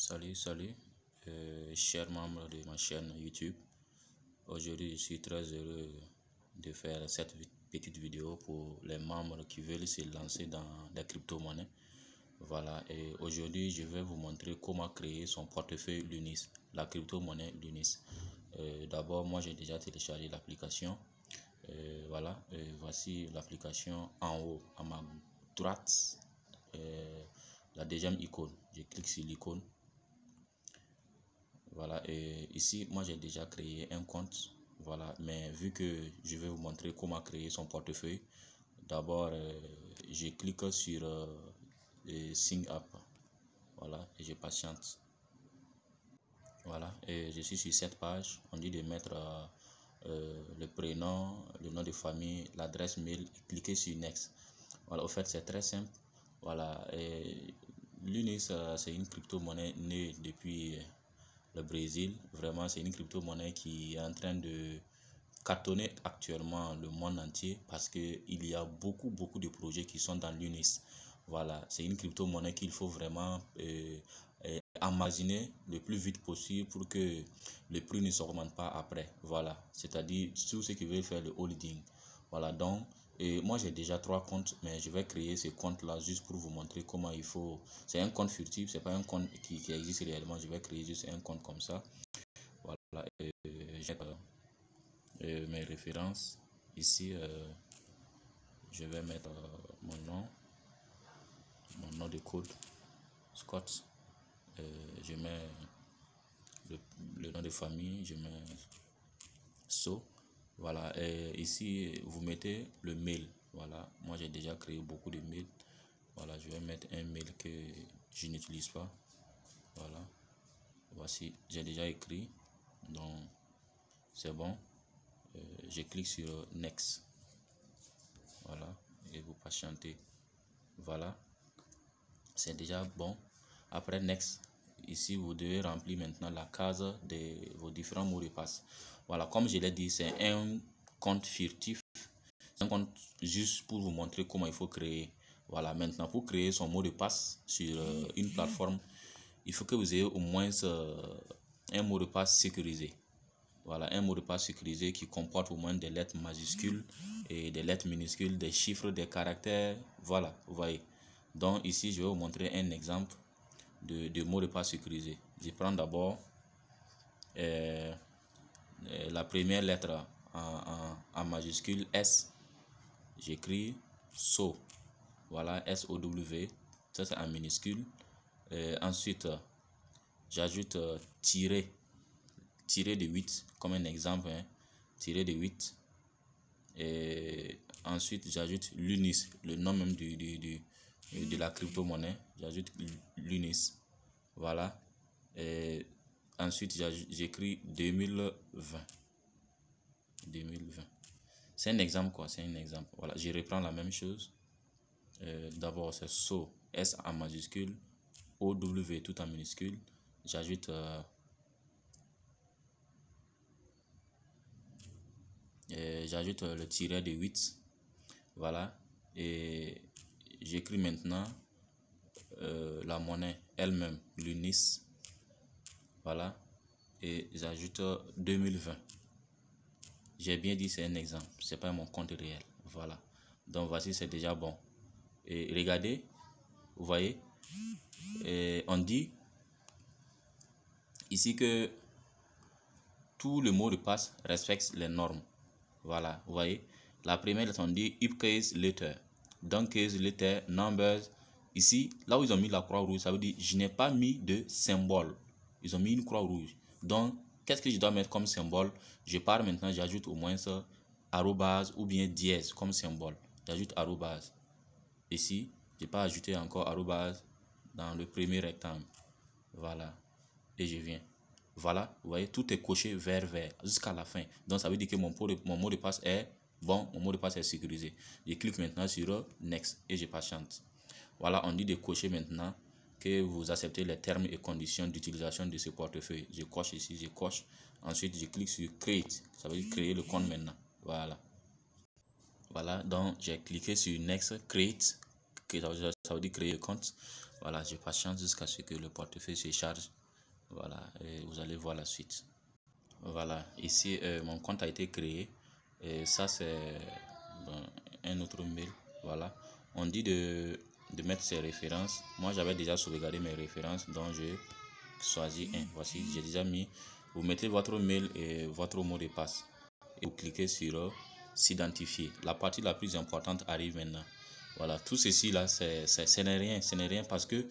Salut, chers membres de ma chaîne YouTube. Aujourd'hui, je suis très heureux de faire cette petite vidéo pour les membres qui veulent se lancer dans les crypto-monnaies. Voilà, et aujourd'hui, je vais vous montrer comment créer son portefeuille Lunis, la crypto-monnaie Lunis. D'abord, moi, j'ai déjà téléchargé l'application. Voilà, voici l'application en haut à ma droite. La deuxième icône, je clique sur l'icône. Voilà, et ici, moi j'ai déjà créé un compte. Voilà, mais vu que je vais vous montrer comment créer son portefeuille, d'abord, je clique sur Sign Up. Voilà, et je patiente. Voilà, et je suis sur cette page. On dit de mettre le prénom, le nom de famille, l'adresse mail et cliquer sur Next. Voilà, au fait, c'est très simple. Voilà, et Lunis, c'est une crypto-monnaie née depuis le Brésil. Vraiment, c'est une crypto-monnaie qui est en train de cartonner actuellement le monde entier parce qu'il y a beaucoup de projets qui sont dans Lunis. Voilà, c'est une crypto-monnaie qu'il faut vraiment emmagasiner le plus vite possible pour que le prix ne s'augmente pas après. Voilà, c'est-à-dire tous ceux qui veulent faire le holding. Voilà, donc moi j'ai déjà 3 comptes, mais je vais créer ces comptes là juste pour vous montrer comment il faut. C'est un compte furtif, c'est pas un compte qui existe réellement. Je vais créer juste un compte comme ça. Voilà, j'ai mes références ici. Je vais mettre mon nom de code Scott. Je mets le nom de famille, je mets So. Voilà, et ici vous mettez le mail. Voilà, moi j'ai déjà créé beaucoup de mails. Voilà, je vais mettre un mail que je n'utilise pas. Voilà, voici, j'ai déjà écrit, donc c'est bon. Je clique sur Next. Voilà, et vous patientez. Voilà, c'est déjà bon. Après Next, ici vous devez remplir maintenant la case de vos différents mots de passe. Voilà, comme je l'ai dit, c'est un compte furtif. C'est un compte juste pour vous montrer comment il faut créer. Voilà, maintenant pour créer son mot de passe sur une plateforme, il faut que vous ayez au moins un mot de passe sécurisé. Voilà, un mot de passe sécurisé qui comporte au moins des lettres majuscules et des lettres minuscules, des chiffres, des caractères. Voilà, vous voyez. Donc ici, je vais vous montrer un exemple de mot de passe sécurisé. Je prends d'abord la première lettre en majuscule S. J'écris SO. Voilà, SOW. Ça, c'est en minuscule. Ensuite, j'ajoute tiré de 8 comme un exemple, hein, tiré de 8. Et ensuite j'ajoute Lunis, le nom même de la crypto-monnaie. J'ajoute Lunis. Voilà, et ensuite j'écris 2020. C'est un exemple quoi, c'est un exemple. Voilà, je reprends la même chose. D'abord c'est SO, S en majuscule, OW tout en minuscule. J'ajoute le tiret de 8. Voilà, et j'écris maintenant la monnaie elle-même, Lunis. Voilà, et j'ajoute 2020. J'ai bien dit c'est un exemple, c'est pas mon compte réel. Voilà, donc voici, c'est déjà bon. Et regardez, vous voyez, et on dit ici que tout le mot de passe respecte les normes. Voilà, vous voyez, la première lettre on dit uppercase letter, downcase letter, numbers. Ici, là où ils ont mis la croix rouge, ça veut dire je n'ai pas mis de symbole. Ils ont mis une croix rouge. Donc, qu'est-ce que je dois mettre comme symbole? Je pars maintenant, j'ajoute au moins ça, arrobase ou bien dièse comme symbole. J'ajoute arrobase. Ici, je peux ajouter encore arrobase dans le premier rectangle. Voilà, et je viens. Voilà, vous voyez, tout est coché vert jusqu'à la fin. Donc, ça veut dire que mon mot de passe est bon, mon mot de passe est sécurisé. Je clique maintenant sur Next et je patiente. Voilà, on dit de cocher maintenant que vous acceptez les termes et conditions d'utilisation de ce portefeuille. Je coche ici, je coche. Ensuite, je clique sur Create. Ça veut dire créer le compte maintenant. Voilà. Voilà, donc j'ai cliqué sur Next, Create. Ça veut dire créer le compte. Voilà, je patiente jusqu'à ce que le portefeuille se charge. Voilà, et vous allez voir la suite. Voilà, ici mon compte a été créé. Et ça c'est un autre mail. Voilà, on dit de mettre ses références. Moi j'avais déjà sauvegardé mes références, donc j'ai choisi un. Voici, j'ai déjà mis. Vous mettez votre mail et votre mot de passe. Et vous cliquez sur s'identifier. La partie la plus importante arrive maintenant. Voilà, tout ceci là, ce n'est rien parce que,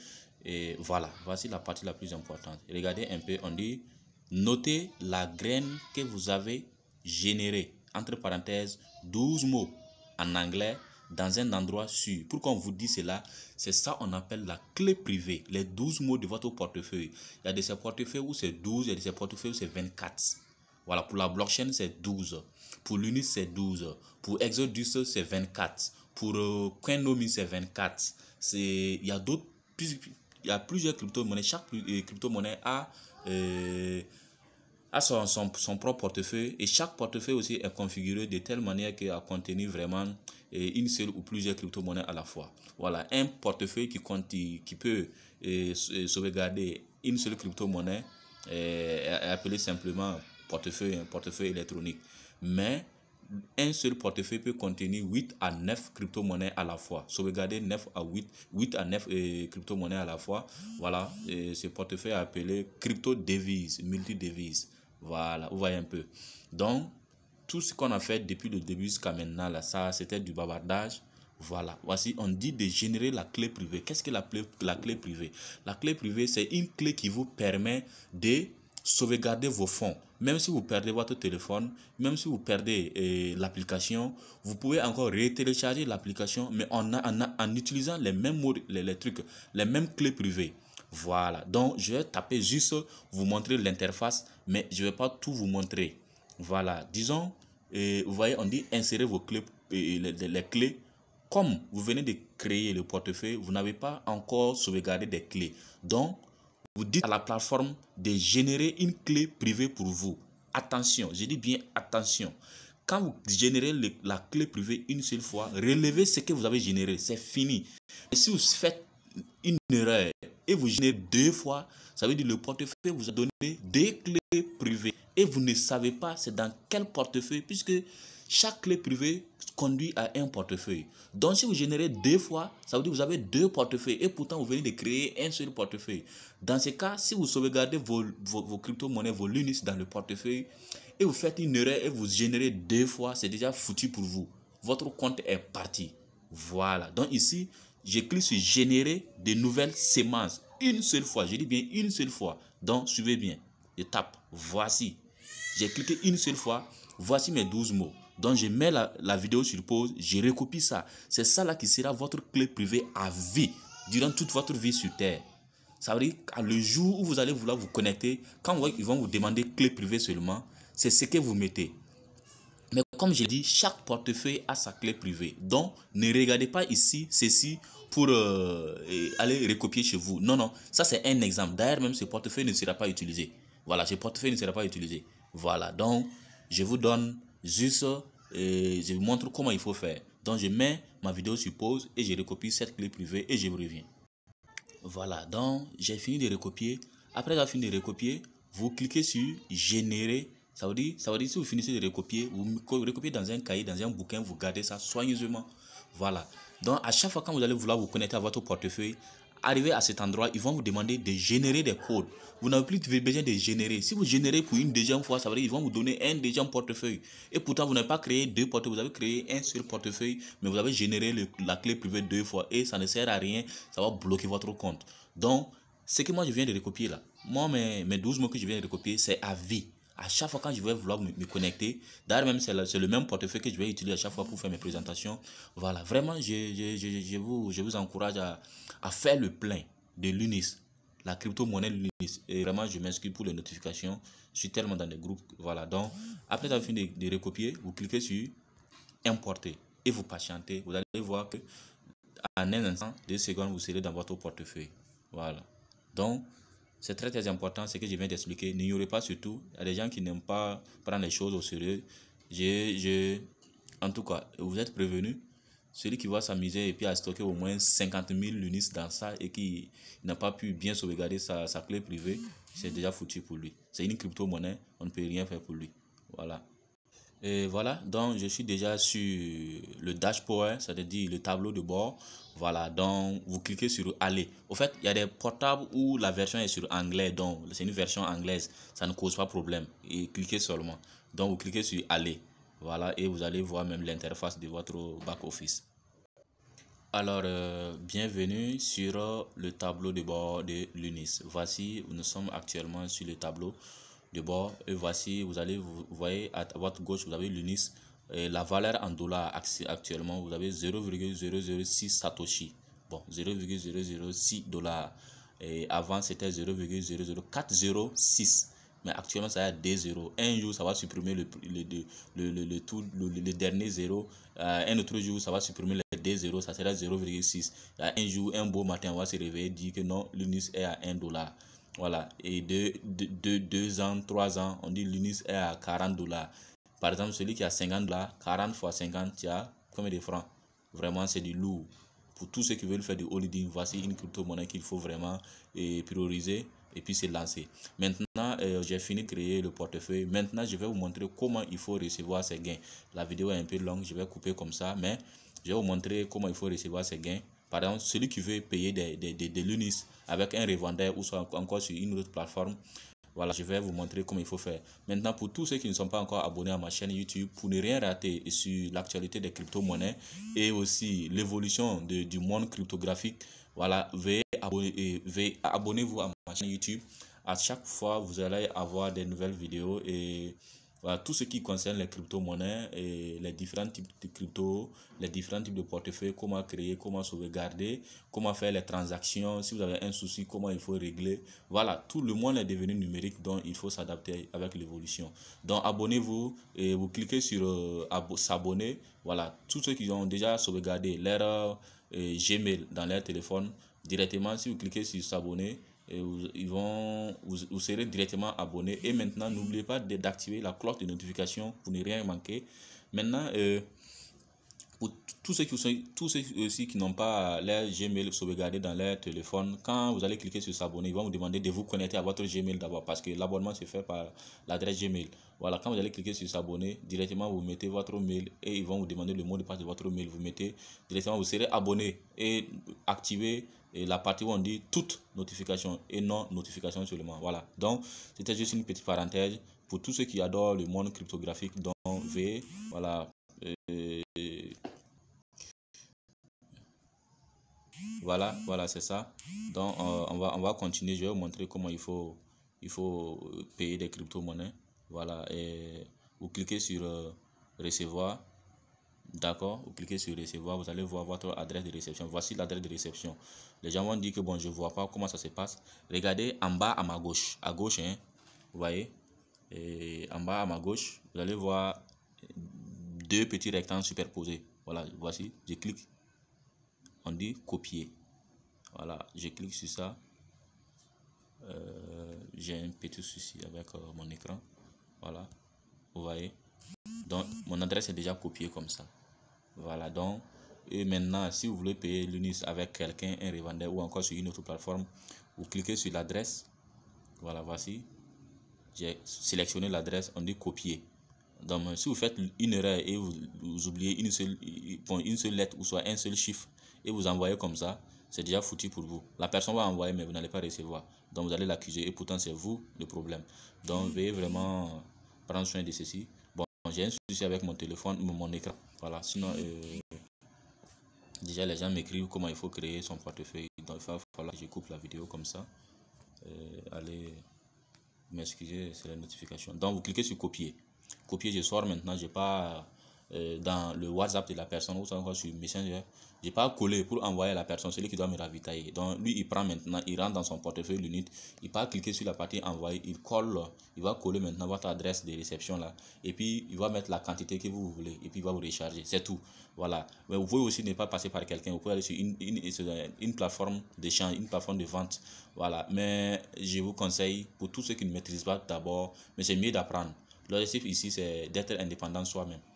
voilà, voici la partie la plus importante. Regardez un peu, on dit, notez la graine que vous avez générée, entre parenthèses, 12 mots en anglais, dans un endroit sûr. Pourquoi on vous dit cela? C'est ça on appelle la clé privée, les 12 mots de votre portefeuille. Il y a de ces portefeuilles où c'est 12, il y a de ces portefeuilles où c'est 24. Voilà, pour la blockchain, c'est 12. Pour l'Unis, c'est 12. Pour Exodus, c'est 24. Pour Coinomi, c'est 24. Il y a d'autres, il y a plusieurs crypto-monnaies. Chaque crypto-monnaie a son propre portefeuille, et chaque portefeuille aussi est configuré de telle manière qu'à contenir vraiment une seule ou plusieurs crypto-monnaies à la fois. Voilà, un portefeuille qui peut sauvegarder une seule crypto-monnaie est appelé simplement portefeuille électronique. Mais un seul portefeuille peut contenir 8 à 9 crypto-monnaies à la fois. Sauvegarder 9 à 9 crypto-monnaies à la fois. Voilà, ce portefeuille est appelé crypto-devise, multi-devise. Voilà, vous voyez un peu. Donc, tout ce qu'on a fait depuis le début jusqu'à maintenant, là, ça, c'était du bavardage. Voilà, voici, on dit de générer la clé privée. Qu'est-ce que la clé privée? La clé privée, c'est une clé qui vous permet de sauvegarder vos fonds. Même si vous perdez votre téléphone, même si vous perdez l'application, vous pouvez encore retélécharger l'application, mais en utilisant les mêmes mots, les trucs, les mêmes clés privées. Voilà, donc je vais taper juste vous montrer l'interface, mais je ne vais pas tout vous montrer. Voilà, disons, vous voyez, on dit insérer vos clés, les clés. Comme vous venez de créer le portefeuille, vous n'avez pas encore sauvegardé des clés. Donc, vous dites à la plateforme de générer une clé privée pour vous. Attention, je dis bien attention. Quand vous générez la clé privée une seule fois, relevez ce que vous avez généré, c'est fini. Et si vous faites une erreur et vous générez 2 fois, ça veut dire que le portefeuille vous a donné 2 clés privées. Et vous ne savez pas c'est dans quel portefeuille, puisque chaque clé privée conduit à un portefeuille. Donc si vous générez 2 fois, ça veut dire que vous avez 2 portefeuilles et pourtant vous venez de créer un seul portefeuille. Dans ce cas, si vous sauvegardez vos crypto-monnaies, vos lunis dans le portefeuille et vous faites une erreur et vous générez 2 fois, c'est déjà foutu pour vous. Votre compte est parti. Voilà. Donc ici, je clique sur générer de nouvelles semences. Une seule fois, je dis bien une seule fois. Donc suivez bien. Je tape, voici. J'ai cliqué une seule fois, voici mes 12 mots. Donc je mets la vidéo sur pause, je recopie ça. C'est ça là qui sera votre clé privée à vie, durant toute votre vie sur Terre. Ça veut dire qu'à le jour où vous allez vouloir vous connecter, quand ils vont vous demander clé privée seulement, c'est ce que vous mettez. Mais comme je dis, chaque portefeuille a sa clé privée. Donc ne regardez pas ici ceci pour aller recopier chez vous. Non, non, ça c'est un exemple. D'ailleurs, même ce portefeuille ne sera pas utilisé. Voilà, ce portefeuille ne sera pas utilisé. Voilà, donc je vous donne juste, je vous montre comment il faut faire. Donc je mets ma vidéo sur pause et je recopie cette clé privée et je vous reviens. Voilà, donc j'ai fini de recopier. Après avoir fini de recopier, vous cliquez sur générer. Ça veut dire si vous finissez de recopier, vous recopiez dans un cahier, dans un bouquin, vous gardez ça soigneusement. Voilà. Donc à chaque fois quand vous allez vouloir vous connecter à votre portefeuille, arrivé à cet endroit, ils vont vous demander de générer des codes. Vous n'avez plus besoin de générer. Si vous générez pour une deuxième fois, ça veut dire qu'ils vont vous donner un deuxième portefeuille. Et pourtant, vous n'avez pas créé 2 portefeuilles, vous avez créé un seul portefeuille, mais vous avez généré la clé privée 2 fois et ça ne sert à rien, ça va bloquer votre compte. Donc, ce que moi je viens de recopier là, moi mes 12 mots que je viens de recopier, c'est à vie. À chaque fois quand je vais vouloir me connecter, d'ailleurs même c'est le même portefeuille que je vais utiliser à chaque fois pour faire mes présentations. Voilà, vraiment je vous encourage à faire le plein de l'UNIS, la crypto-monnaie l'UNIS. Et vraiment je m'excuse pour les notifications, je suis tellement dans des groupes. Voilà, donc après avoir fini de recopier, vous cliquez sur importer et vous patientez. Vous allez voir que en un instant, 2 secondes, vous serez dans votre portefeuille. Voilà, donc c'est très important ce que je viens d'expliquer. N'ignorez pas surtout, il y a des gens qui n'aiment pas prendre les choses au sérieux. En tout cas, vous êtes prévenus. celui qui va s'amuser et puis à stocker au moins 50 000 Lunis dans ça et qui n'a pas pu bien sauvegarder sa clé privée, c'est déjà foutu pour lui. C'est une crypto-monnaie, on ne peut rien faire pour lui. Voilà. Et voilà, donc je suis déjà sur le dashboard, c'est-à-dire le tableau de bord. Voilà, donc vous cliquez sur Aller. Au fait, il y a des portables où la version est sur anglais, donc c'est une version anglaise, ça ne cause pas problème. Et cliquez seulement. Donc vous cliquez sur Aller. Voilà, et vous allez voir même l'interface de votre back-office. Alors, bienvenue sur le tableau de bord de Lunis. Voici, nous sommes actuellement sur le tableau de bord et voici, vous voyez à votre gauche, vous avez Lunis. Et la valeur en dollars actuellement, vous avez 0,006 Satoshi. Bon, 0,006 dollars. Et avant, c'était 0,00406. Mais actuellement, ça a des zéros. Un jour, ça va supprimer le dernier zéro. Un autre jour, ça va supprimer les deux zéros. Ça sera 0,6. Un jour, un beau matin, on va se réveiller et dire que non, l'UNIS est à 1 dollar. Voilà. Et deux ans, 3 ans, on dit l'UNIS est à 40 dollars. Par exemple, celui qui a 50 dollars, 40 fois 50, tu as combien de francs? Vraiment, c'est du lourd. Pour tous ceux qui veulent faire du holding, voici une crypto-monnaie qu'il faut vraiment prioriser et puis se lancer. Maintenant, j'ai fini de créer le portefeuille. Maintenant, je vais vous montrer comment il faut recevoir ses gains. La vidéo est un peu longue, je vais couper comme ça, mais je vais vous montrer comment il faut recevoir ses gains. Par exemple, celui qui veut payer des lunis avec un revendeur ou soit encore sur une autre plateforme, voilà, je vais vous montrer comment il faut faire. Maintenant, pour tous ceux qui ne sont pas encore abonnés à ma chaîne YouTube, pour ne rien rater sur l'actualité des crypto-monnaies et aussi l'évolution du monde cryptographique, voilà, abonnez-vous à ma chaîne YouTube. À chaque fois, vous allez avoir des nouvelles vidéos et voilà, tout ce qui concerne les crypto-monnaies et les différents types de crypto, les différents types de portefeuilles, comment créer, comment sauvegarder, comment faire les transactions, si vous avez un souci, comment il faut régler. Voilà, tout le monde est devenu numérique, donc il faut s'adapter avec l'évolution. Donc abonnez-vous et vous cliquez sur s'abonner. Voilà, tous ceux qui ont déjà sauvegardé leur Gmail dans leur téléphone, directement, si vous cliquez sur s'abonner, et vous serez directement abonné. Et maintenant, n'oubliez pas d'activer la cloche de notification pour ne rien manquer. Maintenant, pour tous ceux aussi qui n'ont pas leur Gmail sauvegardé dans leur téléphone, quand vous allez cliquer sur s'abonner, ils vont vous demander de vous connecter à votre Gmail d'abord parce que l'abonnement se fait par l'adresse Gmail. Voilà, quand vous allez cliquer sur s'abonner, directement vous mettez votre mail et ils vont vous demander le mot de passe de votre mail. Vous mettez directement, vous serez abonné et activez la partie où on dit toute notification et non notification seulement. Voilà, donc c'était juste une petite parenthèse pour tous ceux qui adorent le monde cryptographique. Donc voilà. Voilà, c'est ça. Donc, on va continuer. Je vais vous montrer comment il faut payer des crypto-monnaies. Voilà, et vous cliquez sur recevoir. D'accord, vous cliquez sur recevoir, vous allez voir votre adresse de réception. Voici l'adresse de réception. Les gens vont dire que bon, je ne vois pas comment ça se passe. Regardez en bas à ma gauche. À gauche, hein, vous voyez. Et en bas à ma gauche, vous allez voir deux petits rectangles superposés. Voilà, voici. Je clique. On dit copier. Voilà, je clique sur ça. J'ai un petit souci avec mon écran. Voilà, vous voyez. Donc, mon adresse est déjà copiée comme ça. Voilà, donc, et maintenant, si vous voulez payer l'UNIS avec quelqu'un, un revendeur ou encore sur une autre plateforme, vous cliquez sur l'adresse. Voilà, voici. J'ai sélectionné l'adresse, on dit copier. Donc, si vous faites une erreur et vous oubliez une seule lettre ou soit un seul chiffre et vous envoyez comme ça, c'est déjà foutu pour vous. La personne va envoyer, mais vous n'allez pas recevoir. Donc, vous allez l'accuser et pourtant, c'est vous le problème. Donc, veuillez vraiment prendre soin de ceci. Bon, j'ai un souci avec mon téléphone, mon écran. Voilà, sinon, déjà, les gens m'écrivent comment il faut créer son portefeuille. Donc, il va falloir que je coupe la vidéo comme ça. Allez m'excuser, c'est la notification. Donc, vous cliquez sur copier. Copier, je sors maintenant, j'ai pas dans le WhatsApp de la personne ou encore sur Messenger, j'ai pas collé pour envoyer à la personne, celui qui doit me ravitailler. Donc lui, il prend maintenant, il rentre dans son portefeuille l'unité, il va cliquer sur la partie envoyer, il colle, il va coller maintenant votre adresse de réception là, et puis il va mettre la quantité que vous voulez, et puis il va vous recharger, c'est tout. Voilà. Mais vous pouvez aussi ne pas passer par quelqu'un, vous pouvez aller sur une plateforme d'échange, une plateforme de vente. Voilà. Mais je vous conseille, pour tous ceux qui ne maîtrisent pas d'abord, mais c'est mieux d'apprendre. L'objectif ici, c'est d'être indépendant soi-même.